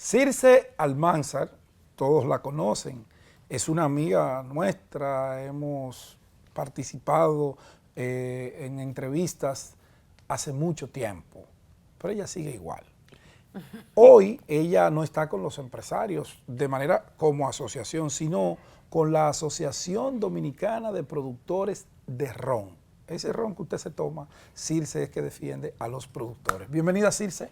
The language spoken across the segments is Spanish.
Circe Almanzar, todos la conocen, es una amiga nuestra, hemos participado en entrevistas hace mucho tiempo, pero ella sigue igual. Hoy ella no está con los empresarios de manera como asociación, sino con la Asociación Dominicana de Productores de Ron. Ese ron que usted se toma, Circe es que defiende a los productores. Bienvenida, Circe.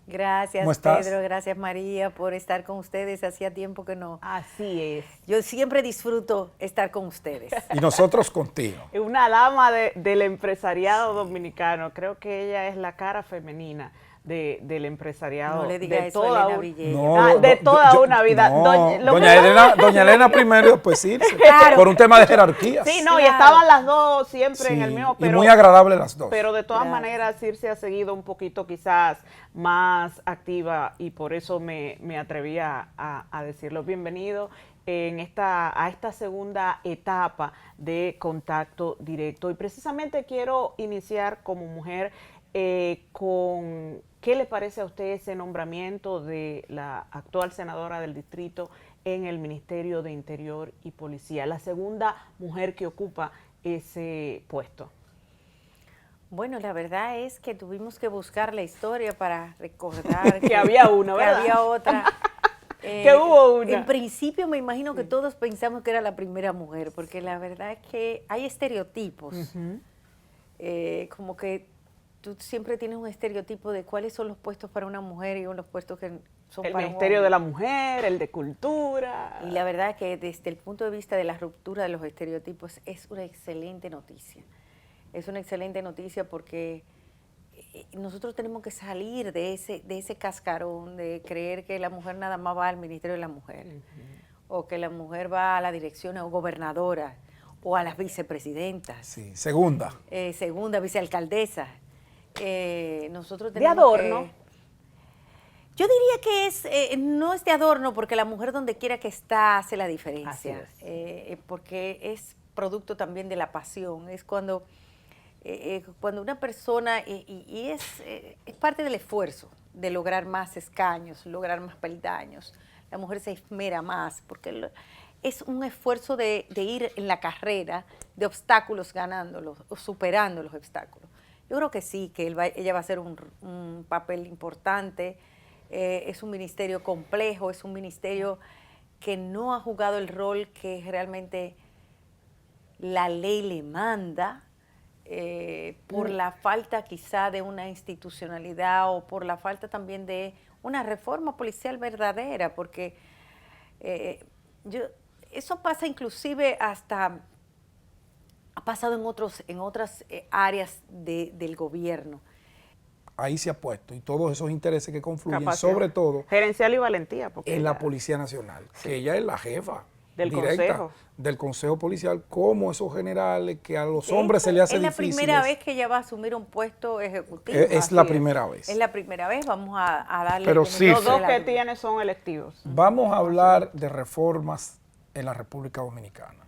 Gracias, ¿Cómo estás? Pedro, gracias, María, por estar con ustedes. Hacía tiempo que no. Así es. Yo siempre disfruto estar con ustedes. Y nosotros contigo. Una dama del empresariado dominicano. Creo que ella es la cara femenina del empresariado. No le diga de eso toda a Elena un- Villegas. No, de toda una vida. no, Lo doña Elena primero y después Circe, Claro. por un tema de jerarquía. Sí, no, y Claro. estaban las dos siempre Sí, en el mismo, y muy agradable las dos. pero de todas Gracias. maneras Circe ha seguido un poquito quizás más activa y por eso me atreví a decirlo. Bienvenido a esta segunda etapa de Contacto Directo. Y precisamente quiero iniciar como mujer con qué le parece a usted ese nombramiento de la actual senadora del distrito en el Ministerio de Interior y Policía, la segunda mujer que ocupa ese puesto. Bueno, la verdad es que tuvimos que buscar la historia para recordar Que había una, que ¿verdad? había otra. Que hubo una. En principio me imagino que todos pensamos que era la primera mujer, porque la verdad es que hay estereotipos. Como que tú siempre tienes un estereotipo de cuáles son los puestos para una mujer y los puestos que son El para un Ministerio hombre. de la Mujer, el de Cultura. Y la verdad que desde el punto de vista de la ruptura de los estereotipos es una excelente noticia. Es una excelente noticia porque nosotros tenemos que salir de ese cascarón de creer que la mujer nada más va al Ministerio de la Mujer, o que la mujer va a la dirección o gobernadora, o a las vicepresidentas, Sí, segunda. segunda vicealcaldesa. Nosotros De tenemos adorno. yo diría que no es de adorno, porque la mujer donde quiera que está hace la diferencia. Así Porque es producto también de la pasión. Es cuando una persona, y es parte del esfuerzo de lograr más escaños, lograr más peldaños. La mujer se esmera más, porque es un esfuerzo de ir en la carrera de obstáculos, ganándolos o superando los obstáculos. Yo creo que sí, que ella va a hacer un papel importante. Es un ministerio complejo, es un ministerio que no ha jugado el rol que realmente la ley le manda, por la falta quizá de una institucionalidad o por la falta también de una reforma policial verdadera, porque eso pasa inclusive hasta, ha pasado en otras áreas del gobierno. Ahí se ha puesto y todos esos intereses que confluyen, Capacidad. sobre todo Gerencial y valentía. Porque en la ella- Policía Nacional, que ella es la jefa Del directa Consejo. del Consejo Policial, como esos generales que a los hombres se les hace Es la difícil. primera vez que ella va a asumir un puesto ejecutivo. Es la Así es. primera vez. Es la primera vez, vamos a darle... Pero el sí, beneficio Los de dos la que duda. tiene son electivos. Vamos a hablar de reformas en la República Dominicana.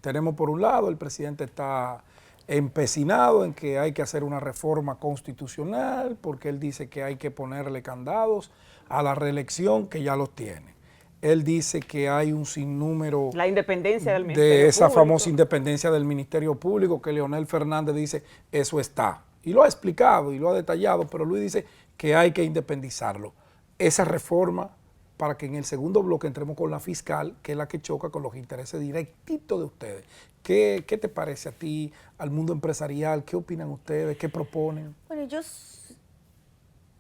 Tenemos por un lado, el presidente está empecinado en que hay que hacer una reforma constitucional porque él dice que hay que ponerle candados a la reelección que ya los tiene. Él dice que hay un sinnúmero La independencia del Ministerio de esa Público. famosa independencia del Ministerio Público, que Leonel Fernández dice eso está. Y lo ha explicado y lo ha detallado, pero Luis dice que hay que independizarlo. Esa reforma, para que en el segundo bloque entremos con la fiscal, que es la que choca con los intereses directitos de ustedes. ¿Qué te parece a ti, al mundo empresarial? ¿Qué opinan ustedes? ¿Qué proponen? Bueno, yo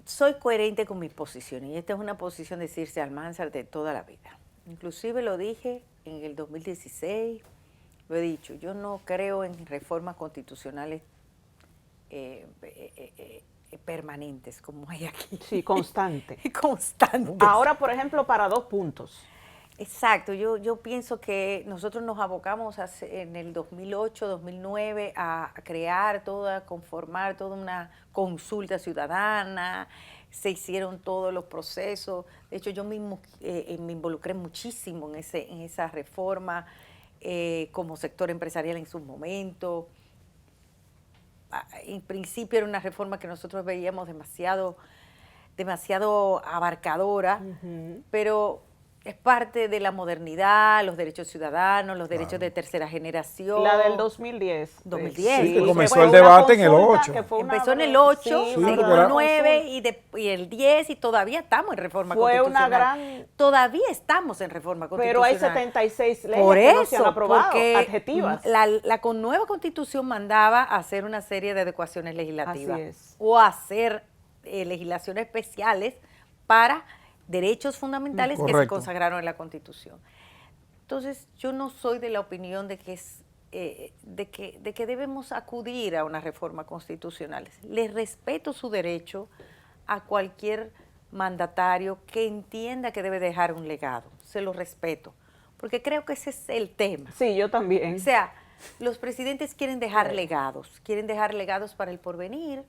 soy coherente con mis posiciones y esta es una posición de Circe Almanzar de toda la vida. Inclusive lo dije en el 2016, lo he dicho, yo no creo en reformas constitucionales permanentes como hay aquí. Sí, constante. Constantes. Ahora, por ejemplo, para 2 puntos. Exacto, yo pienso que nosotros nos abocamos en el 2008, 2009 a crear conformar toda una consulta ciudadana, se hicieron todos los procesos, de hecho yo mismo me involucré muchísimo en esa reforma como sector empresarial en su momento. En principio era una reforma que nosotros veíamos demasiado demasiado abarcadora, pero es parte de la modernidad, los derechos ciudadanos, los derechos de tercera generación. La del 2010. 2010. Sí, que Sí, comenzó fue el una debate en el consulta 8. que fue una Empezó en el gran- 8, sí, seguimos porque el era- 9 y el 10 y todavía estamos en reforma Fue una constitucional. gran- Todavía estamos en reforma Pero hay constitucional. 76 leyes Por que no se han eso, aprobado, porque adjetivas. la nueva constitución mandaba a hacer una serie de adecuaciones legislativas. Así es. O hacer legislaciones especiales para derechos fundamentales que se Correcto. consagraron en la constitución. Entonces, yo no soy de la opinión de que de que debemos acudir a una reforma constitucional. Les respeto su derecho a cualquier mandatario que entienda que debe dejar un legado. Se lo respeto, porque creo que ese es el tema. Sí, yo también. O sea, los presidentes quieren dejar legados para el porvenir,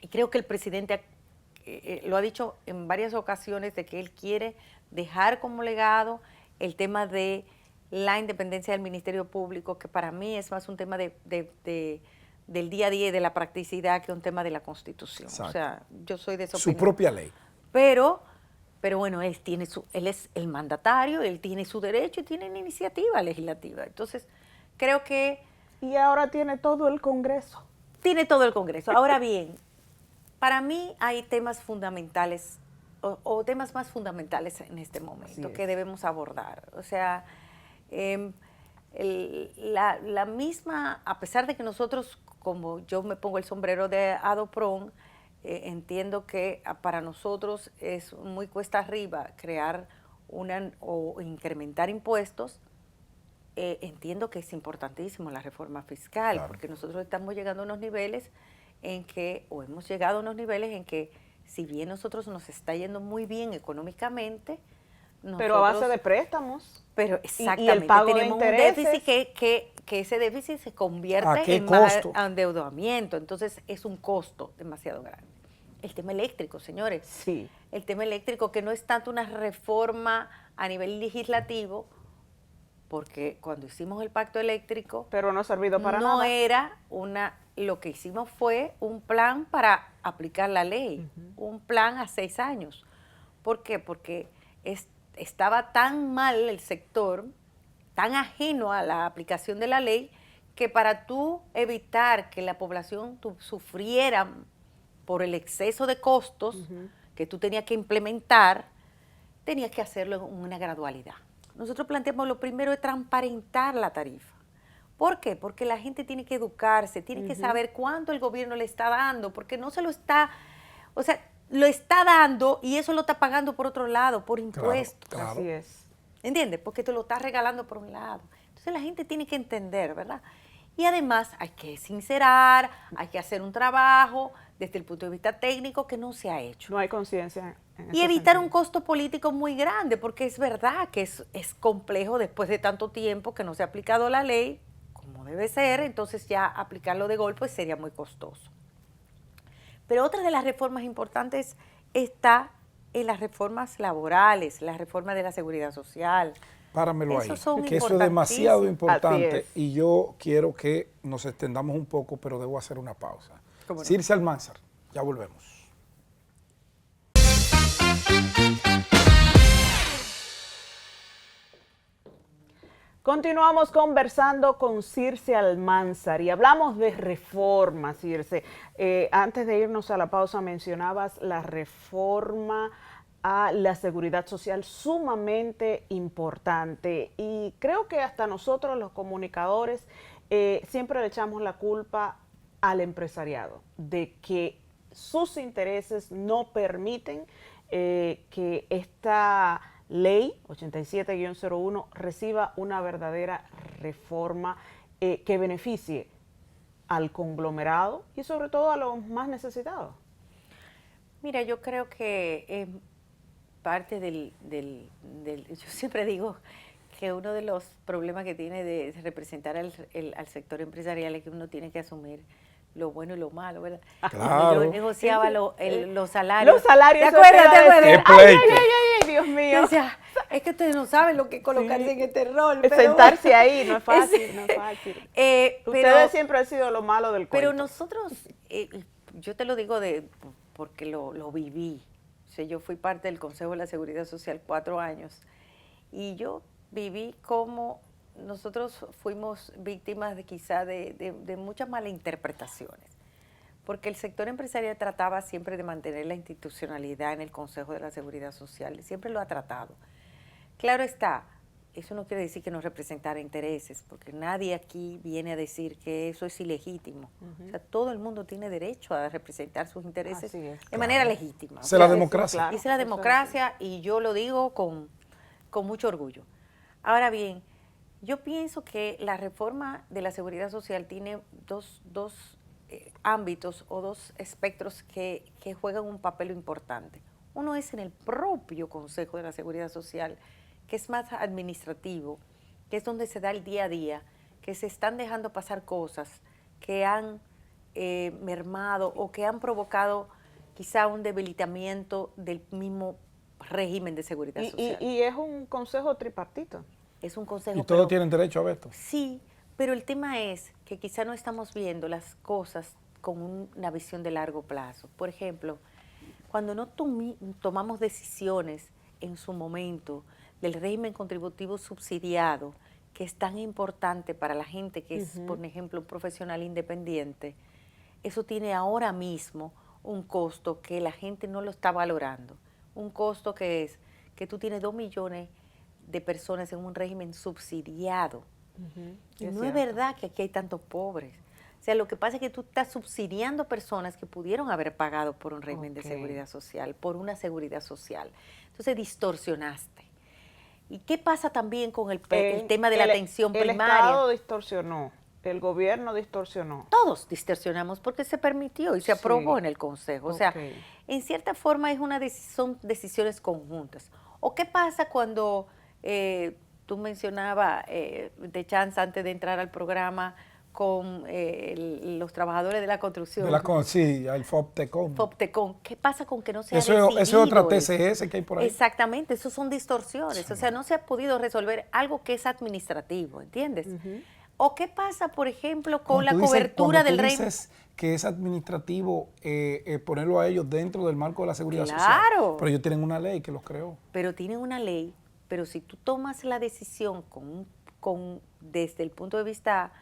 y creo que el presidente lo ha dicho en varias ocasiones de que él quiere dejar como legado el tema de la independencia del Ministerio Público, que para mí es más un tema del día a día y de la practicidad que un tema de la Constitución. Exacto. O sea, yo soy de esa Su opinión. propia ley. Pero bueno, él es el mandatario, él tiene su derecho y tiene una iniciativa legislativa. Entonces, creo que Y ahora tiene todo el Congreso. tiene todo el Congreso. Ahora bien, para mí hay temas fundamentales o temas más fundamentales en este momento que debemos abordar. O sea, la misma, a pesar de que nosotros, como yo me pongo el sombrero de ADOPRON, entiendo que para nosotros es muy cuesta arriba crear o incrementar impuestos. Entiendo que es importantísimo la reforma fiscal, Claro. porque nosotros estamos llegando a unos niveles hemos llegado a unos niveles en que, si bien nosotros nos está yendo muy bien económicamente, Pero a base de préstamos. Pero y exactamente, el pago de tenemos un intereses. déficit que ese déficit se ¿A convierte qué en más costo? endeudamiento, entonces es un costo demasiado grande. El tema eléctrico, señores. Sí. El tema eléctrico, que no es tanto una reforma a nivel legislativo, porque cuando hicimos el pacto eléctrico Pero no ha servido para no nada. era lo que hicimos fue un plan para aplicar la ley, un plan a 6 años. ¿Por qué? Porque estaba tan mal el sector, tan ajeno a la aplicación de la ley, que para tú evitar que la población sufriera por el exceso de costos que tú tenías que implementar, tenías que hacerlo en una gradualidad. Nosotros planteamos, lo primero es transparentar la tarifa. ¿Por qué? Porque la gente tiene que educarse, tiene que saber cuánto el gobierno le está dando, porque no se lo está, o sea, lo está dando y eso lo está pagando por otro lado, por impuestos. Claro. Así es. ¿Entiendes? Porque te lo está regalando por un lado. Entonces la gente tiene que entender, ¿verdad? Y además hay que sincerar, hay que hacer un trabajo desde el punto de vista técnico que no se ha hecho. No hay conciencia. en Y ese evitar un sentido. costo político muy grande, porque es verdad que es complejo después de tanto tiempo que no se ha aplicado la ley como debe ser, entonces ya aplicarlo de golpe sería muy costoso. Pero otra de las reformas importantes está en las reformas laborales, la reforma de la seguridad social. Páramelo ahí, Esos son que eso es demasiado importante Así es. y yo quiero que nos extendamos un poco, pero debo hacer una pausa. ¿Cómo no? Circe Almanzar, ya volvemos. Continuamos conversando con Circe Almanzar y hablamos de reforma, Circe. Antes de irnos a la pausa mencionabas la reforma a la seguridad social, sumamente importante, y creo que hasta nosotros los comunicadores siempre le echamos la culpa al empresariado de que sus intereses no permiten que esta ley 87-01 reciba una verdadera reforma que beneficie al conglomerado y sobre todo a los más necesitados. Mira, yo creo que parte yo siempre digo que uno de los problemas que tiene de representar al sector empresarial es que uno tiene que asumir lo bueno y lo malo, ¿verdad? Claro. Cuando yo negociaba los salarios. Los salarios. ¿Te acuerdas? ¿Te acuerdas? ¡Qué Ay, pleito! ay, Dios mío. Yo decía, es que ustedes no saben lo que es colocarse en este rol. Es pero sentarse bueno. ahí, no es fácil, no es fácil. Pero- Ustedes siempre han sido lo malo del cuento. Pero nosotros, yo te lo digo porque lo viví. O sea, yo fui parte del Consejo de la Seguridad Social 4 años y yo viví como nosotros fuimos víctimas de quizá de muchas malas interpretaciones, porque el sector empresarial trataba siempre de mantener la institucionalidad en el Consejo de la Seguridad Social, siempre lo ha tratado. Claro está, eso no quiere decir que no representara intereses, porque nadie aquí viene a decir que eso es ilegítimo. O sea, todo el mundo tiene derecho a representar sus intereses de manera legítima. Esa es la democracia. Claro, Esa es la democracia y yo lo digo con mucho orgullo. Ahora bien, yo pienso que la reforma de la seguridad social tiene dos ámbitos o dos espectros que juegan un papel importante. Uno es en el propio Consejo de la Seguridad Social, que es más administrativo, que es donde se da el día a día, que se están dejando pasar cosas que han mermado o que han provocado quizá un debilitamiento del mismo régimen de seguridad social. Y es un consejo tripartito. Es un consejo. Y todos tienen derecho a veto. Sí, pero el tema es que quizá no estamos viendo las cosas con una visión de largo plazo. Por ejemplo, cuando no tomamos decisiones en su momento del régimen contributivo subsidiado, que es tan importante para la gente que es, por ejemplo, un profesional independiente, eso tiene ahora mismo un costo que la gente no lo está valorando. Un costo que es que tú tienes 2 millones de personas en un régimen subsidiado. Y no es verdad que aquí hay tantos pobres. O sea, lo que pasa es que tú estás subsidiando personas que pudieron haber pagado por un régimen de seguridad social, por una seguridad social. Entonces distorsionaste. ¿Y qué pasa también con el tema de la atención primaria? El Estado distorsionó, el gobierno distorsionó. Todos distorsionamos porque se permitió y se aprobó en el Consejo. O sea, en cierta forma son decisiones conjuntas. ¿O qué pasa cuando tú mencionabas de chance antes de entrar al programa con los trabajadores de la construcción? Sí, el FOPTECON. FOPTECON. ¿Qué pasa con que no se ha Eso decidido? es otra TCS que hay por ahí. Exactamente, eso son distorsiones. Sí. O sea, no se ha podido resolver algo que es administrativo, ¿entiendes? ¿O qué pasa, por ejemplo, con la cobertura del régimen? Cuando dices que es administrativo ponerlo a ellos dentro del marco de la seguridad social. Claro. Pero ellos tienen una ley que los creó. Pero tienen una ley, pero si tú tomas la decisión desde el punto de vista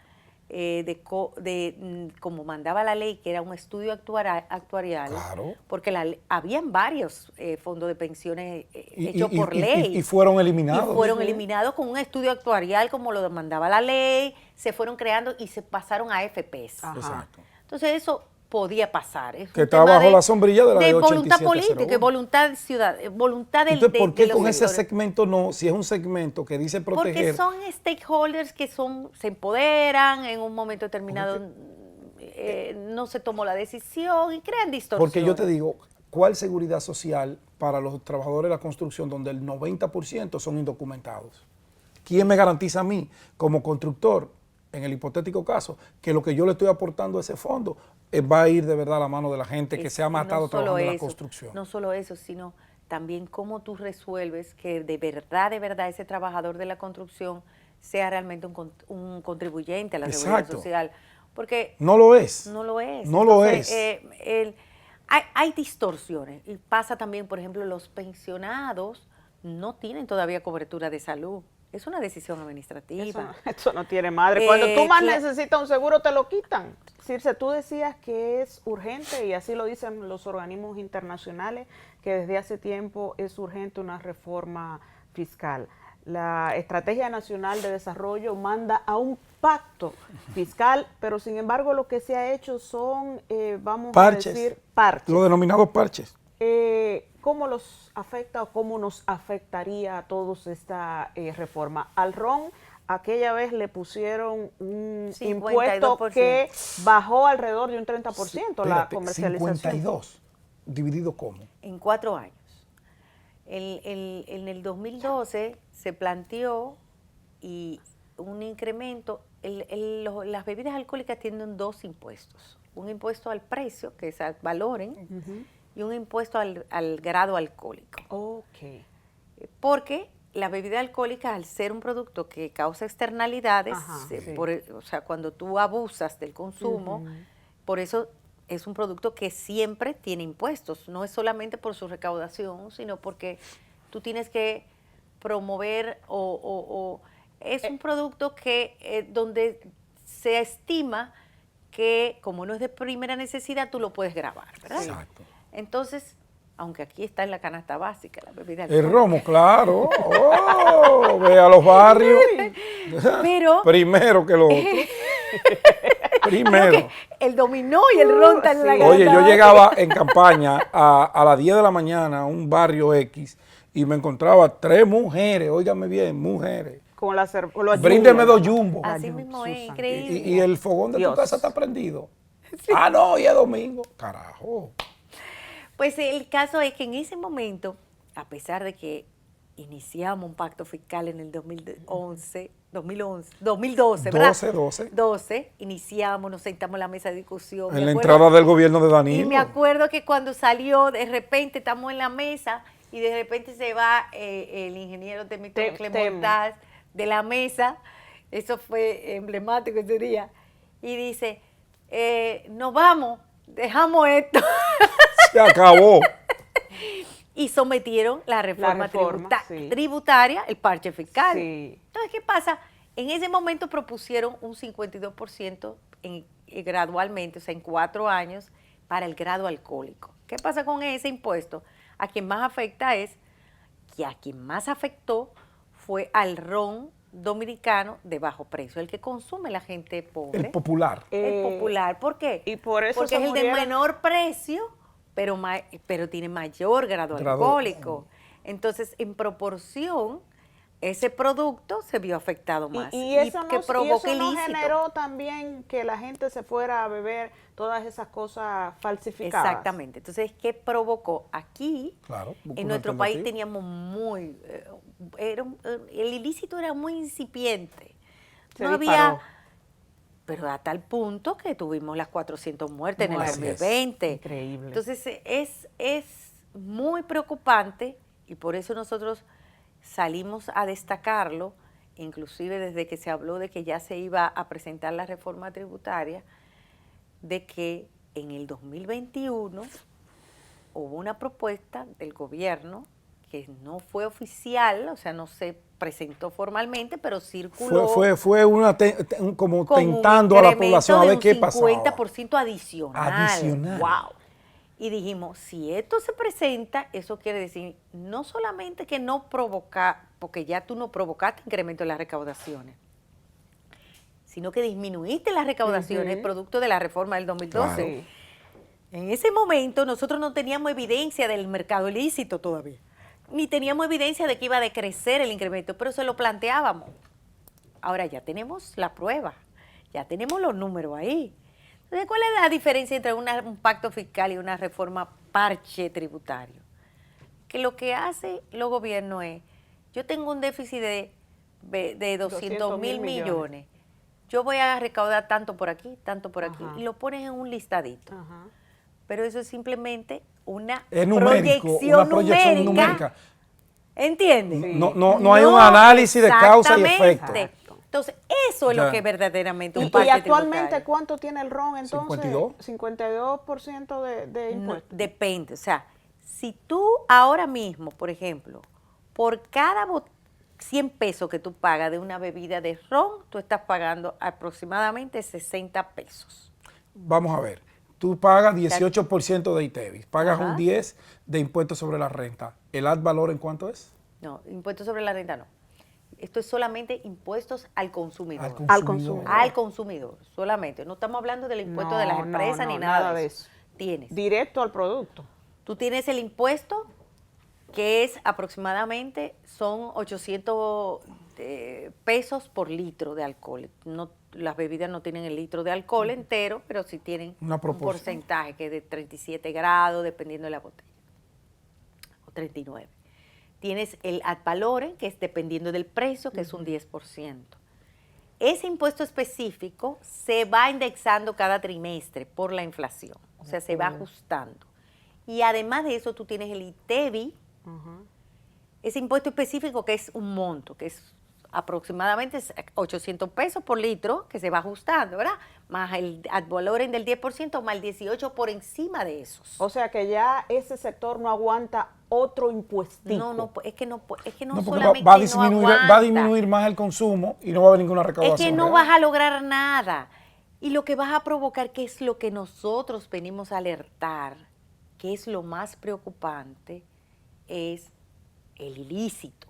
como mandaba la ley, que era un estudio actuarial, claro, porque habían varios fondos de pensiones hechos por ley. Y fueron eliminados. Y fueron eliminados con un estudio actuarial como lo demandaba la ley, se fueron creando y se pasaron a AFPs. Exacto. Entonces eso podía pasar. Es que está bajo la sombrilla de la ley 8701. voluntad política, voluntad del Entonces, ¿por qué con ese sectores? segmento no? Si es un segmento que dice proteger. Porque son stakeholders que se empoderan en un momento determinado, no se tomó la decisión y crean distorsiones. Porque yo te digo, ¿cuál seguridad social para los trabajadores de la construcción donde el 90% son indocumentados? ¿Quién me garantiza a mí, como constructor, en el hipotético caso, que lo que yo le estoy aportando a ese fondo va a ir de verdad a la mano de la gente que se ha matado trabajando en la construcción? No solo eso, sino también cómo tú resuelves que de verdad ese trabajador de la construcción sea realmente un contribuyente a la seguridad social. Porque no lo es. No lo es. No lo es. Hay distorsiones. Y pasa también, por ejemplo, los pensionados no tienen todavía cobertura de salud. Es una decisión administrativa. Eso no tiene madre. Cuando tú más necesitas un seguro, te lo quitan. Circe, tú decías que es urgente, y así lo dicen los organismos internacionales, que desde hace tiempo es urgente una reforma fiscal. La Estrategia Nacional de Desarrollo manda a un pacto fiscal, pero sin embargo lo que se ha hecho son, parches, a decir, parches. Los denominados parches. ¿Cómo los afecta o cómo nos afectaría a todos esta reforma? Al ron, aquella vez le pusieron un 52%. Impuesto que bajó alrededor de un 30% la comercialización. 52, ¿dividido cómo? En 4 años. En el 2012 se planteó y un incremento. Las bebidas alcohólicas tienen 2 impuestos. Un impuesto al precio, que es al valoren, y un impuesto al grado alcohólico. Okay. Porque la bebida alcohólica, al ser un producto que causa externalidades, o sea, cuando tú abusas del consumo, por eso es un producto que siempre tiene impuestos, no es solamente por su recaudación, sino porque tú tienes que promover o es un producto que donde se estima que como no es de primera necesidad, tú lo puedes grabar, ¿verdad? Exacto. Entonces, aunque aquí está en la canasta básica, la bebida El alcohólica. romo, claro. Oh, ve a los barrios. Pero- Primero que lo otro. Primero. Que el dominó y el ron están en la Sí. canasta Oye, yo básica. llegaba en campaña a las 10 de la mañana a un barrio X y me encontraba 3 mujeres, óigame bien, mujeres. Con con los Bríndeme jumbo. 2 jumbo. Así mismo es, Susan. increíble. Y el fogón de tu Dios. casa está prendido. Ah, no, y es domingo. Carajo. Pues el caso es que en ese momento, a pesar de que iniciamos un pacto fiscal en el 2012, ¿verdad? 12, iniciamos, nos sentamos en la mesa de discusión. En Me la acuerdo- entrada del gobierno de Y Danilo. me acuerdo que cuando salió, de repente estamos en la mesa y de repente se va el ingeniero Temitocle Temo. Montaz de la mesa, eso fue emblemático ese día, y dice, nos vamos, dejamos esto. Se acabó. Y sometieron la reforma, sí. tributaria, el parche fiscal. Sí. Entonces, ¿qué pasa? En ese momento propusieron un 52% gradualmente, o sea, en 4 años, para el grado alcohólico. ¿Qué pasa con ese impuesto? A quien más afecta es que a quien más afectó fue al ron dominicano de bajo precio, el que consume la gente pobre. El popular. El popular. ¿Por qué? Y por eso porque se es el de murieron- menor precio, pero tiene mayor grado alcohólico. Entonces, en proporción, ese producto se vio afectado más. Y eso, que provoca no ilícito. generó también que la gente se fuera a beber todas esas cosas falsificadas. Exactamente. Entonces, ¿qué provocó? Aquí, Claro, busca en una nuestro país alternativa. teníamos el ilícito era muy incipiente. Se No disparó. había, pero a tal punto que tuvimos las 400 muertes en el Así es. 2020. Increíble. Entonces, es muy preocupante y por eso nosotros salimos a destacarlo, inclusive desde que se habló de que ya se iba a presentar la reforma tributaria, de que en el 2021 hubo una propuesta del gobierno que no fue oficial, o sea, no se presentó formalmente, pero circuló Fue una como con un tentando a la incremento población a de ver un qué pasaba. 50% adicional. Adicional. Wow. Y dijimos, si esto se presenta, eso quiere decir no solamente que no provoca, porque ya tú no provocaste incremento en las recaudaciones, sino que disminuiste las recaudaciones producto de la reforma del 2012. Claro. Sí. En ese momento nosotros no teníamos evidencia del mercado ilícito todavía, ni teníamos evidencia de que iba a decrecer el incremento, pero se lo planteábamos. Ahora ya tenemos la prueba, ya tenemos los números ahí. Entonces, ¿cuál es la diferencia entre un pacto fiscal y una reforma parche tributario? Que lo que hace los gobiernos es, yo tengo un déficit de 200 mil millones, yo voy a recaudar tanto por aquí, Ajá. y lo pones en un listadito. Ajá. Pero eso es simplemente una Es numérico, una proyección numérica. ¿Entiendes? Sí. No hay un análisis de causa y efecto. exactamente. Entonces, eso es Ya. lo que verdaderamente un Y parche actualmente, tributario. ¿cuánto tiene el ron entonces? 52. 52% de No, impuestos. depende. O sea, si tú ahora mismo, por ejemplo, por cada 100 pesos que tú pagas de una bebida de ron, tú estás pagando aproximadamente 60 pesos. Vamos a ver. Tú pagas 18% de ITEVIS, pagas Ajá. un 10% de impuestos sobre la renta. ¿El ad valor en cuánto es? No, impuestos sobre la renta no. Esto es solamente impuestos al consumidor. Al consumidor. Al consumidor, solamente. No estamos hablando del impuesto de las No, no, empresas no, ni nada, nada de de eso. eso. Tienes. Directo al producto. Tú tienes el impuesto que es aproximadamente, son 800 pesos por litro de alcohol. No, las bebidas no tienen el litro de alcohol entero, pero sí tienen Una un proporción. porcentaje que es de 37 grados, dependiendo de la botella, o 39. Tienes el ad valorem, que es dependiendo del precio, que es un 10%. Ese impuesto específico se va indexando cada trimestre por la inflación, o sea, se va ajustando. Y además de eso, tú tienes el ITEVI, ese impuesto específico que es un monto, que es aproximadamente 800 pesos por litro, que se va ajustando, ¿verdad? más el ad valorem del 10%, más el 18% por encima de esos. O sea que ya ese sector no aguanta otro impuestico. No, es que no No, porque solamente va a no disminuir, aguanta. va a disminuir más el consumo y no va a haber ninguna recaudación. Es que no real. vas a lograr nada. Y lo que vas a provocar, que es lo que nosotros venimos a alertar, que es lo más preocupante, es el ilícito.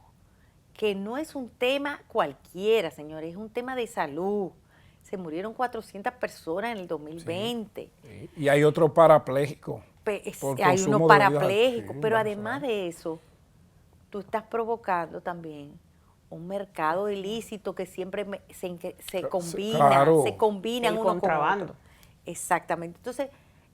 Que no es un tema cualquiera, señores, es un tema de salud. Se murieron 400 personas en el 2020. Sí. Y hay otro parapléjico. Hay uno parapléjico, sí, pero bueno, además de eso, tú estás provocando también un mercado ilícito que siempre se combina, claro. se combinan El uno contrabando. con otro. Exactamente. Entonces,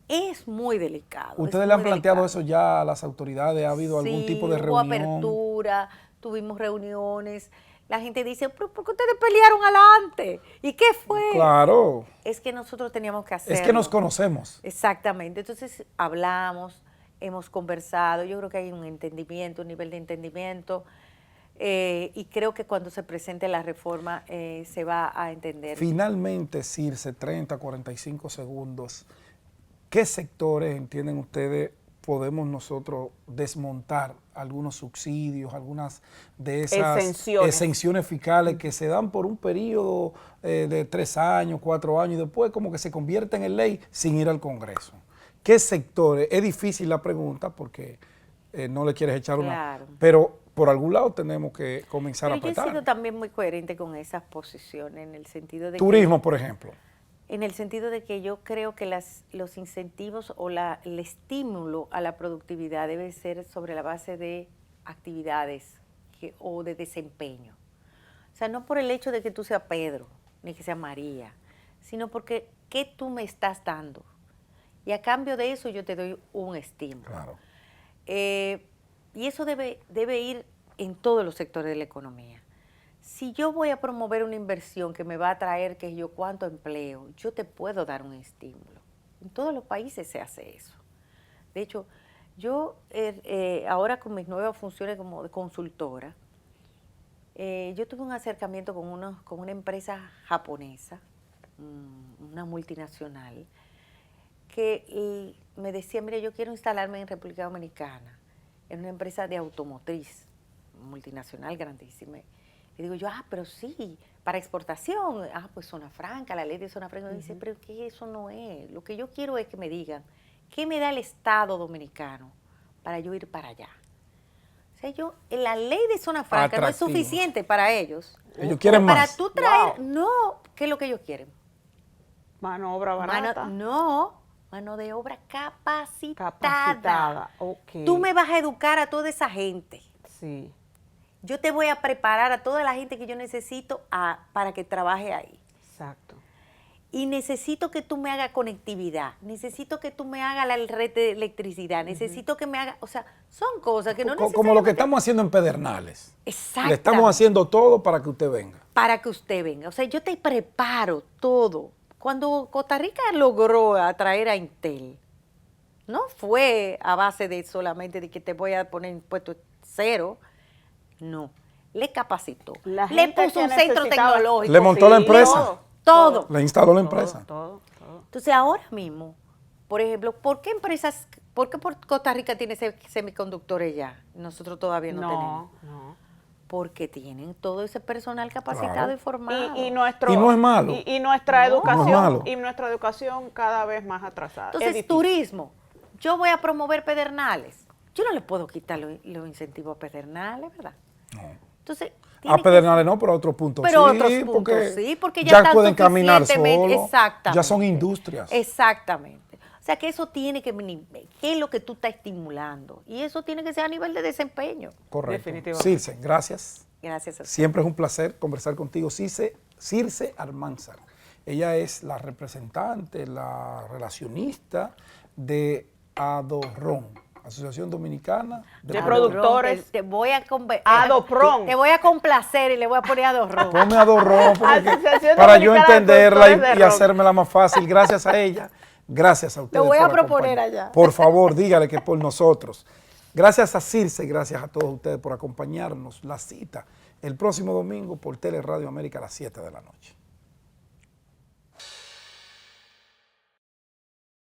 es muy delicado. ¿Ustedes es le han muy planteado delicado. eso ya a las autoridades? ¿Ha habido algún tipo de hubo reunión? apertura, tuvimos reuniones. La gente dice, ¿pero por qué ustedes pelearon adelante? ¿Y qué fue? Claro. Es que nosotros teníamos que hacerlo. Es que nos conocemos. Exactamente. Entonces, hablamos, hemos conversado. Yo creo que hay un entendimiento, un nivel de entendimiento. Y creo que cuando se presente la reforma se va a entender. Finalmente, Circe, 30, 45 segundos. ¿Qué sectores entienden ustedes podemos nosotros desmontar algunos subsidios, algunas de esas exenciones fiscales que se dan por un periodo de 3 años, 4 años y después como que se convierten en ley sin ir al Congreso? ¿Qué sectores? Es difícil la pregunta porque no le quieres echar Claro. pero por algún lado tenemos que comenzar a Pero yo he apretar. sido también muy coherente con esas posiciones en el sentido de Turismo, por ejemplo. En el sentido de que yo creo que los incentivos o el estímulo a la productividad debe ser sobre la base de actividades o de desempeño. O sea, no por el hecho de que tú seas Pedro, ni que sea María, sino porque ¿qué tú me estás dando? Y a cambio de eso yo te doy un estímulo. Claro. Y eso debe ir en todos los sectores de la economía. Si yo voy a promover una inversión que me va a traer que yo cuánto empleo, yo te puedo dar un estímulo. En todos los países se hace eso. De hecho, yo ahora con mis nuevas funciones como de consultora, yo tuve un acercamiento con una empresa japonesa, una multinacional, que me decía, mira, yo quiero instalarme en República Dominicana, en una empresa de automotriz, multinacional grandísima. Le digo yo, pero sí, para exportación, pues zona franca, la ley de zona franca. Me dice, pero que eso no es. Lo que yo quiero es que me digan, ¿qué me da el Estado dominicano para yo ir para allá? O sea, la ley de zona franca no es suficiente para ellos. Ellos quieren más. Para tú traer, no, ¿qué es lo que ellos quieren? Mano de obra barata. Mano de obra capacitada. Okay. Tú me vas a educar a toda esa gente. Sí. Yo te voy a preparar a toda la gente que yo necesito para que trabaje ahí. Exacto. Y necesito que tú me hagas conectividad, necesito que tú me hagas la red de electricidad, necesito que me hagas, o sea, son cosas que no necesariamente... Como lo que estamos haciendo en Pedernales. Exacto. Le estamos haciendo todo para que usted venga. Para que usted venga. O sea, yo te preparo todo. Cuando Costa Rica logró atraer a Intel, no fue a base de solamente de que te voy a poner impuesto cero. No, le capacitó, le puso un centro tecnológico. Le montó la empresa. Todo. Le instaló la empresa. Todo. Entonces ahora mismo, por ejemplo, ¿por qué Costa Rica tiene semiconductores ya? Nosotros todavía no tenemos. No. Porque tienen todo ese personal capacitado y formado. Y no es malo. Y nuestra educación, no es malo. y nuestra educación cada vez más atrasada. Entonces, turismo. Yo voy a promover Pedernales. Yo no le puedo quitar los incentivos a Pedernales, ¿verdad? No. Entonces, a Pedernales no, pero a otros puntos pero sí. Otros puntos sí, porque ya pueden caminar suficientemente, solos. exactamente. Ya son industrias. Exactamente. O sea, que eso tiene que venir. ¿Qué es lo que tú estás estimulando? Y eso tiene que ser a nivel de desempeño. Correcto. Definitivamente. Circe, gracias. Gracias a usted. Siempre es un placer conversar contigo. Circe Almanzar. Ella es la representante, la relacionista de Adorron, Asociación Dominicana de Productores. Te voy a Adopron. Te voy a complacer y le voy a poner Adorron. Ponme Adorron para yo entenderla y hacérmela más fácil. Gracias a ella. Gracias a ustedes. Lo voy a proponer allá. Por favor, dígale que por nosotros. Gracias a Circe, gracias a todos ustedes por acompañarnos. La cita el próximo domingo por Tele Radio América a las 7 de la noche.